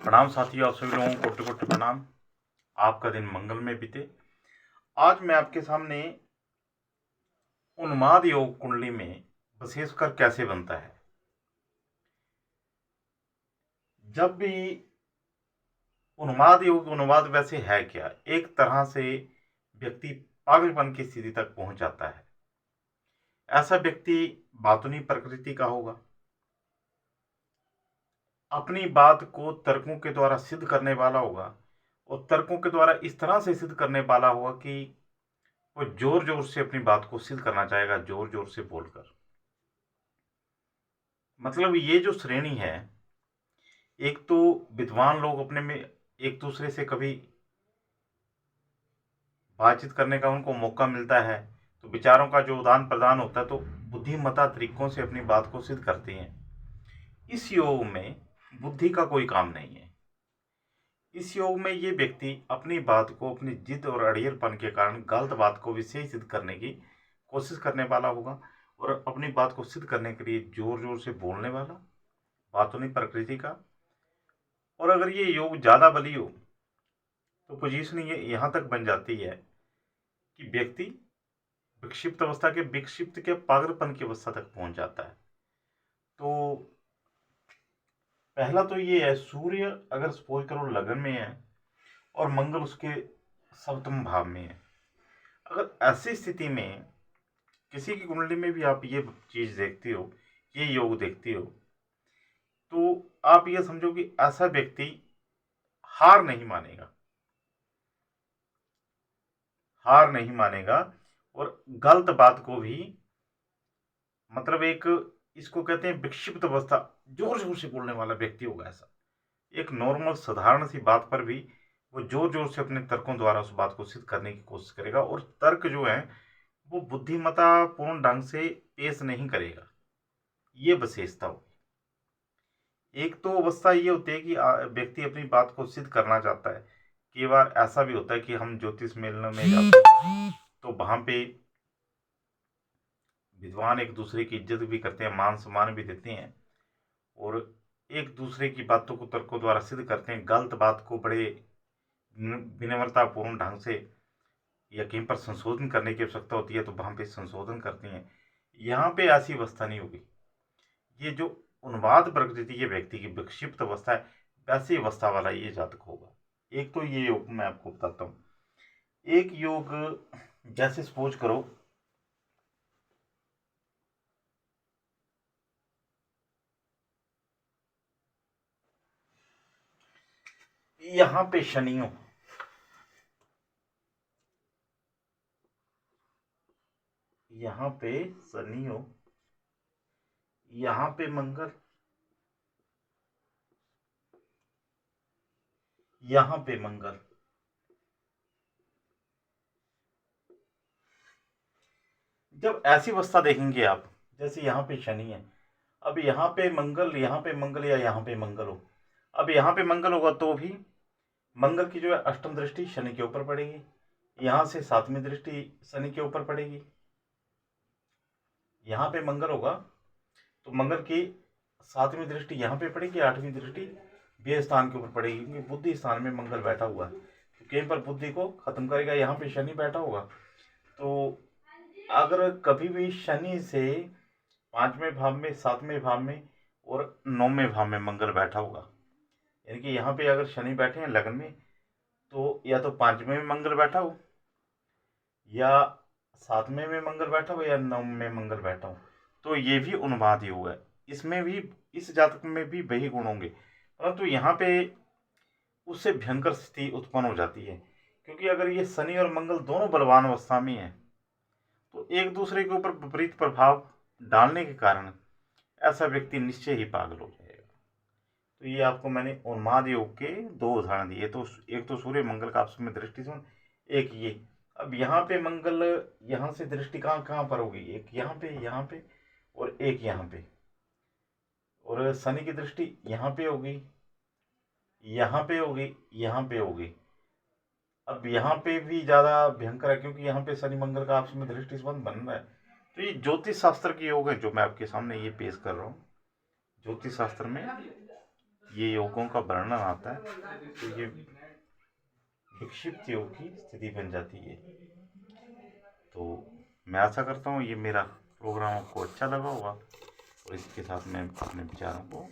प्रणाम साथियों, आप सभी लोगों को कोटि कोटि प्रणाम। आपका दिन मंगल में बीते। आज मैं आपके सामने उन्माद योग कुंडली में विशेषकर कैसे बनता है। जब भी उन्माद वैसे है क्या, एक तरह से व्यक्ति पागलपन की स्थिति तक पहुंच जाता है। ऐसा व्यक्ति बातूनी प्रकृति का होगा, अपनी बात को तर्कों के द्वारा सिद्ध करने वाला होगा और तर्कों के द्वारा इस तरह से सिद्ध करने वाला होगा कि वो जोर जोर से अपनी बात को सिद्ध करना चाहेगा, जोर जोर से बोलकर। मतलब ये जो श्रेणी है, एक तो विद्वान लोग अपने में एक दूसरे से कभी बातचीत करने का उनको मौका मिलता है तो विचारों का जो आदान प्रदान होता है तो बुद्धिमत्ता तरीकों से अपनी बात को सिद्ध करते हैं। इस योग में बुद्धि का कोई काम नहीं है। इस योग में ये व्यक्ति अपनी बात को अपनी जिद और अड़ियलपन के कारण गलत बात को भी सही सिद्ध करने की कोशिश करने वाला होगा और अपनी बात को सिद्ध करने के लिए जोर जोर से बोलने वाला, बातूनी प्रकृति का। और अगर ये योग ज़्यादा बली हो तो पोजीशन ये यहाँ तक बन जाती है कि व्यक्ति विक्षिप्त अवस्था के विक्षिप्त के पागलपन की अवस्था तक पहुंच जाता है। तो पहला तो ये है, सूर्य अगर सपोज करो लगन में है और मंगल उसके सप्तम भाव में है, अगर ऐसी स्थिति में किसी की कुंडली में भी आप ये चीज देखती हो, ये योग देखती हो, तो आप ये समझो कि ऐसा व्यक्ति हार नहीं मानेगा, हार नहीं मानेगा और गलत बात को भी, मतलब एक इसको कहते हैं विक्षिप्त अवस्था, जोर जोर से बोलने वाला व्यक्ति होगा। ऐसा एक नॉर्मल साधारण सी बात पर भी वो जोर जोर से अपने तर्कों द्वारा उस बात को सिद्ध करने की कोशिश करेगा और तर्क जो है वो बुद्धिमत्ता पूर्ण ढंग से पेश नहीं करेगा। ये विशेषता होगी। एक तो अवस्था ये होती है कि व्यक्ति अपनी बात को सिद्ध करना चाहता है। कई बार ऐसा भी होता है कि हम ज्योतिष मेलने में जाते हैं तो वहां पे विद्वान एक दूसरे की इज्जत भी करते हैं, मान सम्मान भी देते हैं और एक दूसरे की बातों को तर्कों द्वारा सिद्ध करते हैं। गलत बात को बड़े विनम्रतापूर्ण ढंग से या कहीं पर संशोधन करने की आवश्यकता होती है तो वहां पे संशोधन करते हैं। यहाँ पे ऐसी अवस्था नहीं होगी। ये जो उन्माद प्रकृति के व्यक्ति की विक्षिप्त अवस्था है, वैसी अवस्था वाला ये जातक होगा। एक तो ये योग मैं आपको बताता हूँ। एक योग जैसे सपोज करो, यहाँ पे शनि हो, यहाँ पे शनि हो, यहाँ पे मंगल, यहाँ पे मंगल। जब ऐसी अवस्था देखेंगे आप, जैसे यहाँ पे शनि है, अब यहाँ पे मंगल, यहाँ पे मंगल या यहाँ पे मंगल हो, अब यहाँ पे मंगल होगा तो भी मंगल की जो है अष्टम दृष्टि शनि के ऊपर पड़ेगी, यहाँ से सातवीं दृष्टि शनि के ऊपर पड़ेगी। यहाँ पे मंगल होगा तो मंगल की सातवीं दृष्टि यहाँ पे पड़ेगी, आठवीं दृष्टि व्यय स्थान के ऊपर पड़ेगी, क्योंकि बुद्धि स्थान में मंगल बैठा हुआ है तो कहीं पर बुद्धि को खत्म करेगा। यहाँ पे शनि बैठा होगा तो अगर कभी भी शनि से पांचवें भाव में, सातवें भाव में और नौवें भाव में मंगल बैठा होगा, यानी कि यहाँ पे अगर शनि बैठे हैं लगन में तो या तो पांचवें में मंगल बैठा हो या सातवें में मंगल बैठा हो या नौवें में मंगल बैठा हो, तो ये भी उन्माद योग है। इसमें भी, इस जातक में भी वही गुण होंगे, परंतु यहाँ पे उससे भयंकर स्थिति उत्पन्न हो जाती है, क्योंकि अगर ये शनि और मंगल दोनों बलवान अवस्था में है तो एक दूसरे के ऊपर विपरीत प्रभाव डालने के कारण ऐसा व्यक्ति निश्चय ही पागल हो जाएगा। तो ये आपको मैंने उन्माद योग के दो उदाहरण दिए। तो एक तो सूर्य मंगल का आपस में दृष्टि से, एक ये। अब यहाँ पे मंगल, यहाँ से दृष्टि कहाँ कहाँ पर होगी, एक यहाँ पे और एक यहाँ पे, और शनि की दृष्टि यहाँ पे होगी, यहाँ पे होगी, यहाँ पे होगी। अब यहाँ पे भी ज्यादा भयंकर है क्योंकि यहाँ पे शनि मंगल का आपस में दृष्टि संबंध बन रहा है। तो ये ज्योतिष शास्त्र के योग है जो मैं आपके सामने ये पेश कर रहा हूँ। ज्योतिष शास्त्र में ये योगों का वर्णन आता है तो ये विक्षिप्त योग की स्थिति बन जाती है। तो मैं आशा करता हूँ ये मेरा प्रोग्राम आपको अच्छा लगा होगा और इसके साथ मैं अपने विचारों को